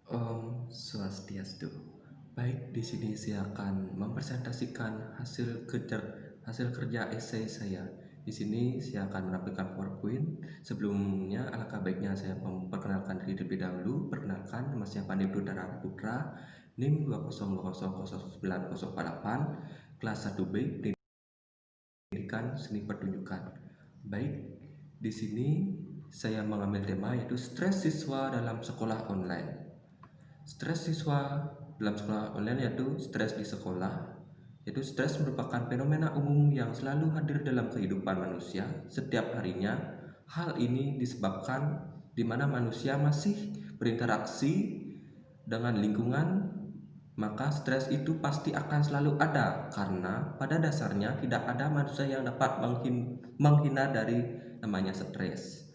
Om Swastiastu. Baik, di sini saya akan mempresentasikan hasil kerja esai saya. Di sini saya akan menampilkan PowerPoint. Sebelumnya, alangkah baiknya saya memperkenalkan diri terlebih dahulu. Perkenalkan, nama saya Pandey Dara Putra, NIM 2000948, kelas 1B, Pendidikan Seni Pertunjukan. Baik, di sini saya mengambil tema yaitu stres siswa dalam sekolah online. Stres siswa dalam sekolah online yaitu stres di sekolah. Yaitu stres merupakan fenomena umum yang selalu hadir dalam kehidupan manusia setiap harinya. Hal ini disebabkan di mana manusia masih berinteraksi dengan lingkungan, maka stres itu pasti akan selalu ada karena pada dasarnya tidak ada manusia yang dapat menghindar dari namanya stres.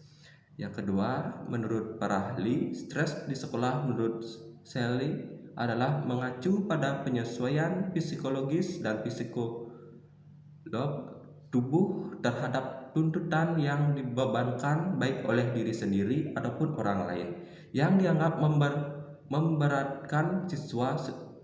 Yang kedua, menurut para ahli, stres di sekolah menurut Shelley adalah mengacu pada penyesuaian psikologis dan psikolog tubuh terhadap tuntutan yang dibebankan baik oleh diri sendiri ataupun orang lain yang dianggap memberatkan siswa.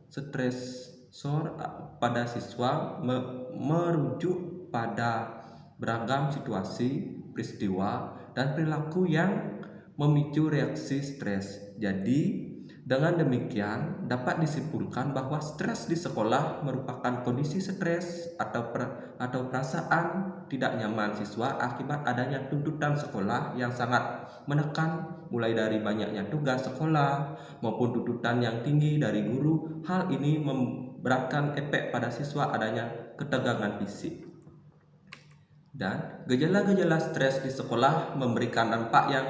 Stresor pada siswa merujuk pada beragam situasi, peristiwa, dan perilaku yang memicu reaksi stres. Jadi, dengan demikian dapat disimpulkan bahwa stres di sekolah merupakan kondisi stres atau perasaan tidak nyaman siswa akibat adanya tuntutan sekolah yang sangat menekan, mulai dari banyaknya tugas sekolah maupun tuntutan yang tinggi dari guru. Hal ini memberatkan efek pada siswa adanya ketegangan fisik. Dan gejala-gejala stres di sekolah memberikan dampak yang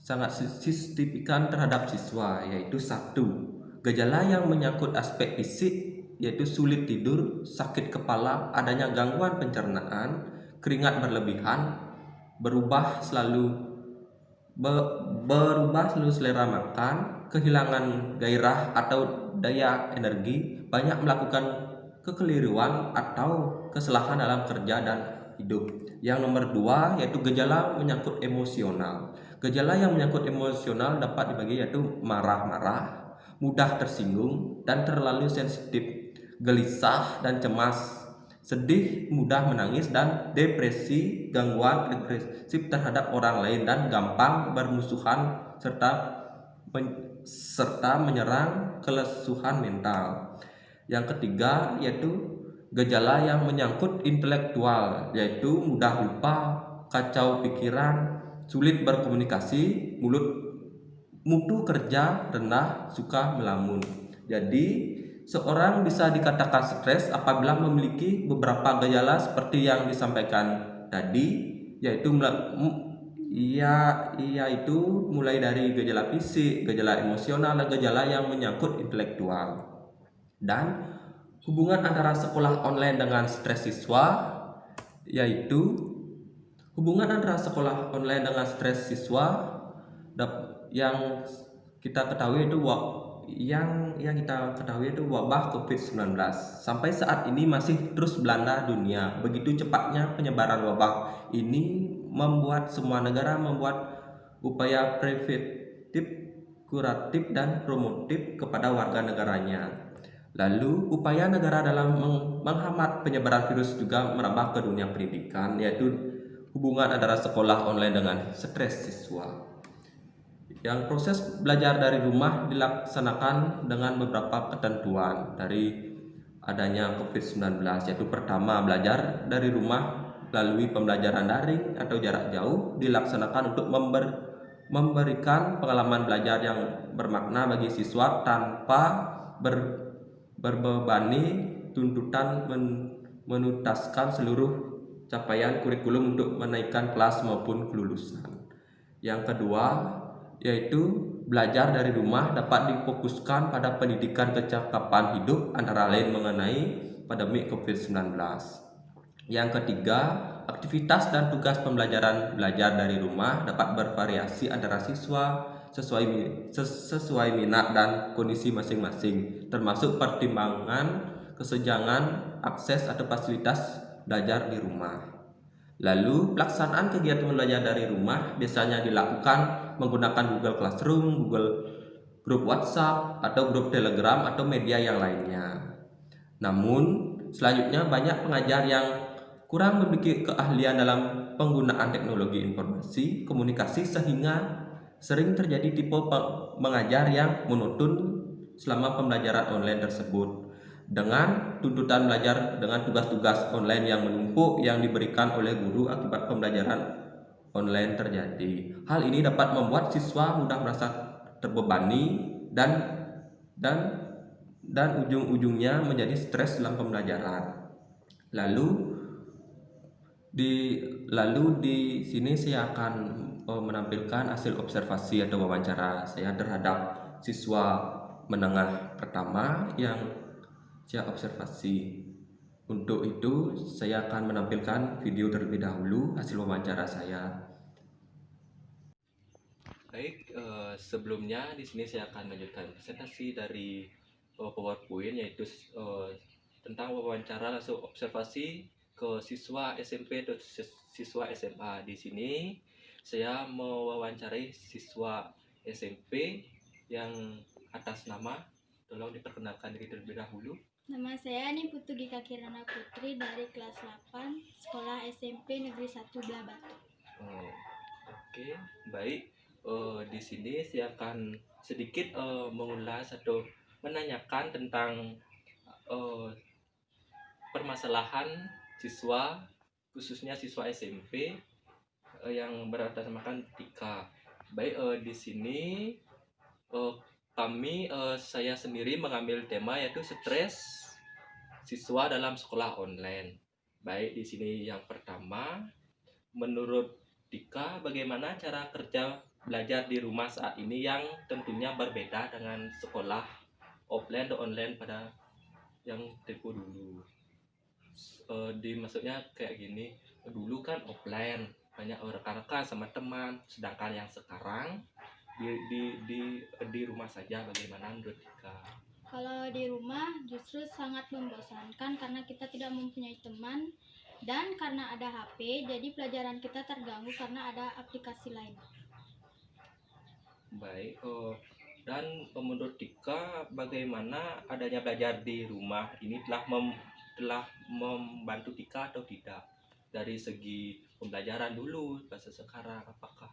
sangat signifikan terhadap siswa, yaitu satu, gejala yang menyangkut aspek fisik, yaitu sulit tidur, sakit kepala, adanya gangguan pencernaan, keringat berlebihan, berubah selalu selera makan, kehilangan gairah atau daya energi, banyak melakukan kekeliruan atau kesalahan dalam kerja dan hidup. Yang nomor dua yaitu gejala menyangkut emosional. Gejala yang menyangkut emosional dapat dibagi yaitu marah-marah, mudah tersinggung dan terlalu sensitif, gelisah dan cemas, sedih, mudah menangis dan depresi, gangguan agresif terhadap orang lain dan gampang bermusuhan serta menyerang kelesuan mental. Yang ketiga yaitu gejala yang menyangkut intelektual, yaitu mudah lupa, kacau pikiran, sulit berkomunikasi, mutu kerja rendah, suka melamun. Jadi, seorang bisa dikatakan stres apabila memiliki beberapa gejala seperti yang disampaikan tadi, yaitu mulai dari gejala fisik, gejala emosional, dan gejala yang menyangkut intelektual. Dan hubungan antara sekolah online dengan stres siswa, yaitu hubungan antara sekolah online dengan stres siswa yang kita ketahui itu wabah COVID-19. Sampai saat ini masih terus melanda dunia. Begitu cepatnya penyebaran wabah ini membuat semua negara membuat upaya preventif, kuratif, dan promotif kepada warga negaranya. Lalu, upaya negara dalam menghambat penyebaran virus juga merambah ke dunia pendidikan, yaitu hubungan antara sekolah online dengan stres siswa. Yang proses belajar dari rumah dilaksanakan dengan beberapa ketentuan dari adanya COVID-19, yaitu pertama, belajar dari rumah melalui pembelajaran daring atau jarak jauh dilaksanakan untuk memberikan pengalaman belajar yang bermakna bagi siswa tanpa berbebani tuntutan menuntaskan seluruh capaian kurikulum untuk menaikkan kelas maupun kelulusan. Yang kedua yaitu belajar dari rumah dapat difokuskan pada pendidikan kecakapan hidup, antara lain mengenai pandemi COVID-19. Yang ketiga, aktivitas dan tugas pembelajaran belajar dari rumah dapat bervariasi antara siswa sesuai minat dan kondisi masing-masing, termasuk pertimbangan kesenjangan akses atau fasilitas belajar di rumah. Lalu, pelaksanaan kegiatan belajar dari rumah biasanya dilakukan menggunakan Google Classroom, Google grup WhatsApp atau grup Telegram atau media yang lainnya. Namun, selanjutnya banyak pengajar yang kurang memiliki keahlian dalam penggunaan teknologi informasi komunikasi sehingga sering terjadi tipe mengajar yang monoton selama pembelajaran online tersebut dengan tuntutan belajar dengan tugas-tugas online yang menumpuk yang diberikan oleh guru akibat pembelajaran online terjadi. Hal ini dapat membuat siswa mudah merasa terbebani dan ujung-ujungnya menjadi stres dalam pembelajaran. Lalu di sini saya akan menampilkan hasil observasi atau wawancara saya terhadap siswa menengah pertama yang saya observasi. Untuk itu saya akan menampilkan video terlebih dahulu hasil wawancara saya. Baik, sebelumnya di sini saya akan melanjutkan presentasi dari PowerPoint, yaitu tentang wawancara langsung observasi ke siswa SMP atau siswa SMA. Di sini saya mewawancarai siswa SMP yang atas nama, tolong diperkenalkan diri terlebih dahulu. Nama saya Putu Gika Kirana Putri dari kelas 8 Sekolah SMP Negeri 1 Belah Batu. Oke, baik. Di sini saya akan sedikit mengulas atau menanyakan tentang permasalahan siswa, khususnya siswa SMP yang beratasnamakan Tika. Baik, di sini saya sendiri mengambil tema yaitu stres siswa dalam sekolah online. Baik, di sini yang pertama, menurut Tika, bagaimana cara kerja belajar di rumah saat ini yang tentunya berbeda dengan sekolah offline atau online pada yang tempo dulu? Maksudnya kayak gini, dulu kan offline, banyak rekan-rekan sama teman, sedangkan yang sekarang di rumah saja. Bagaimana menurut Tika? Kalau di rumah justru sangat membosankan karena kita tidak mempunyai teman, dan karena ada HP jadi pelajaran kita terganggu karena ada aplikasi lain. Baik, dan menurut Tika, bagaimana adanya belajar di rumah ini telah membantu Tika atau tidak? Dari segi pembelajaran dulu bahasa sekarang, apakah?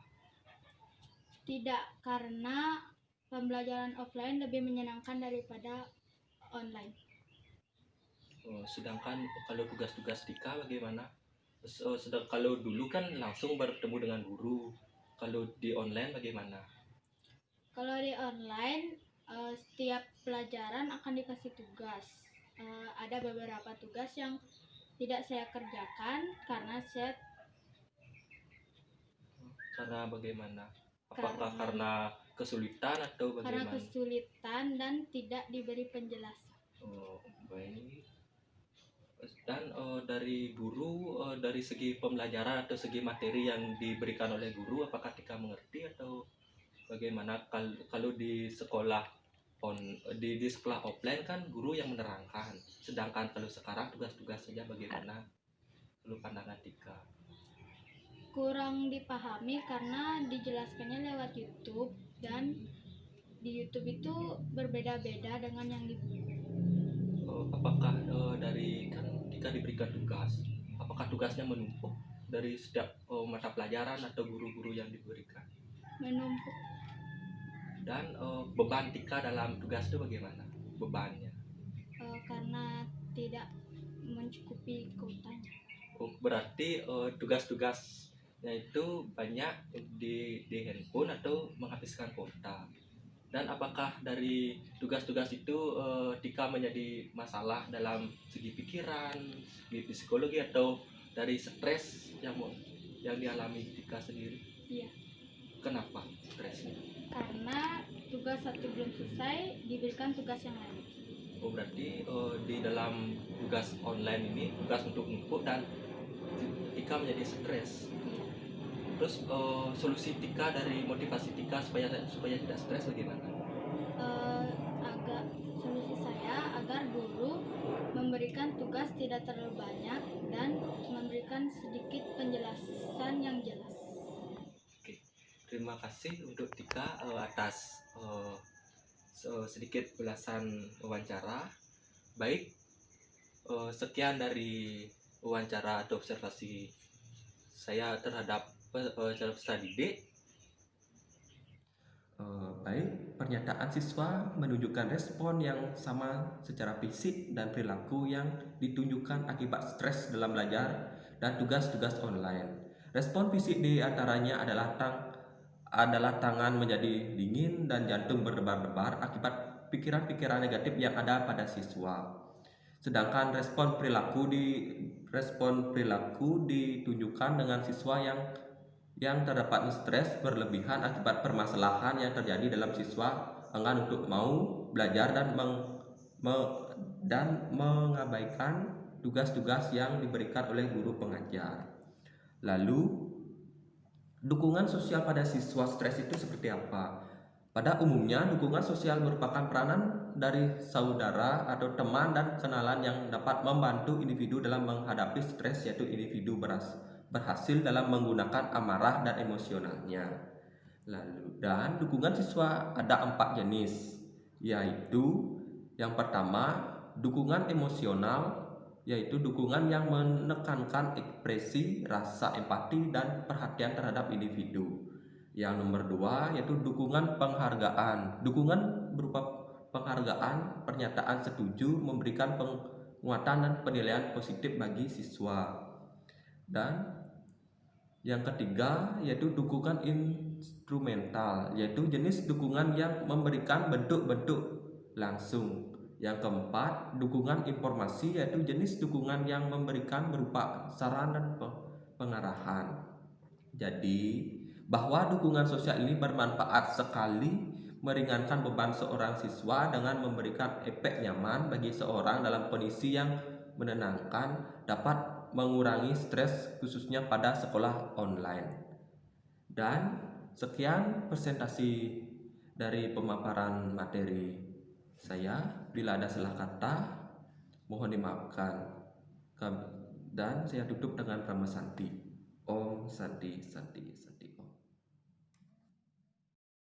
Tidak, karena pembelajaran offline lebih menyenangkan daripada online. Sedangkan kalau tugas-tugas Tika bagaimana? Kalau dulu kan langsung bertemu dengan guru, kalau di online bagaimana? Kalau di online, setiap pelajaran akan dikasih tugas. Ada beberapa tugas yang tidak saya kerjakan karena bagaimana? Apakah karena kesulitan atau bagaimana? Karena kesulitan dan tidak diberi penjelasan. Baik. Dan dari guru, dari segi pembelajaran atau segi materi yang diberikan oleh guru, apakah Tika mengerti atau bagaimana? Kalau di sekolah di sekolah offline kan guru yang menerangkan, sedangkan kalau sekarang tugas-tugas saja, bagaimana? Perlu pandangan Tika. Kurang dipahami karena dijelaskannya lewat YouTube, dan di YouTube itu berbeda-beda dengan yang di buku. Apakah dari kan Tika diberikan tugas, apakah tugasnya menumpuk dari setiap mata pelajaran atau guru-guru yang diberikan? Menumpuk. Dan beban Tika dalam tugas itu bagaimana bebannya? Karena tidak mencukupi kuotanya. Berarti tugas-tugasnya itu banyak di handphone atau menghabiskan kuota. Dan apakah dari tugas-tugas itu Tika menjadi masalah dalam segi pikiran, segi psikologi, atau dari stres yang dialami Tika sendiri? Iya. Kenapa stresnya? Karena tugas satu belum selesai, diberikan tugas yang lain. Berarti di dalam tugas online ini, tugas untuk numpuk dan Tika menjadi stres. Iya. Terus solusi Tika dari motivasi Tika supaya tidak stres bagaimana? Solusi saya agar guru memberikan tugas tidak terlalu banyak dan memberikan sedikit penjelasan yang jelas. Oke, terima kasih untuk Tika atas sedikit ulasan wawancara. Baik, sekian dari wawancara atau observasi saya terhadap peserta didik. Baik, pernyataan siswa menunjukkan respon yang sama secara fisik dan perilaku yang ditunjukkan akibat stres dalam belajar dan tugas-tugas online. Respon fisik di antaranya adalah tangan menjadi dingin dan jantung berdebar-debar akibat pikiran-pikiran negatif yang ada pada siswa. Sedangkan respon perilaku ditunjukkan dengan siswa yang terdapat stres berlebihan akibat permasalahan yang terjadi dalam siswa enggan untuk mau belajar dan mengabaikan tugas-tugas yang diberikan oleh guru pengajar. Lalu, dukungan sosial pada siswa stres itu seperti apa? Pada umumnya, dukungan sosial merupakan peranan dari saudara atau teman dan kenalan yang dapat membantu individu dalam menghadapi stres, yaitu individu berhasil dalam menggunakan amarah dan emosionalnya. Dan dukungan siswa ada 4 jenis, yaitu yang pertama, dukungan emosional, yaitu dukungan yang menekankan ekspresi, rasa empati, dan perhatian terhadap individu. Yang nomor 2 yaitu dukungan penghargaan. Dukungan berupa penghargaan, pernyataan setuju, memberikan penguatan dan penilaian positif bagi siswa. Dan yang ketiga yaitu dukungan instrumental, yaitu jenis dukungan yang memberikan bentuk-bentuk langsung. Yang keempat, dukungan informasi, yaitu jenis dukungan yang memberikan berupa saran dan pengarahan. Jadi, bahwa dukungan sosial ini bermanfaat sekali meringankan beban seorang siswa dengan memberikan efek nyaman bagi seorang dalam kondisi yang menenangkan, dapat mengurangi stres khususnya pada sekolah online. Dan sekian presentasi dari pemaparan materi saya. Bila ada salah kata, mohon dimaafkan. Dan saya tutup dengan Brahma Santi. Om Santi Santi Santi Om.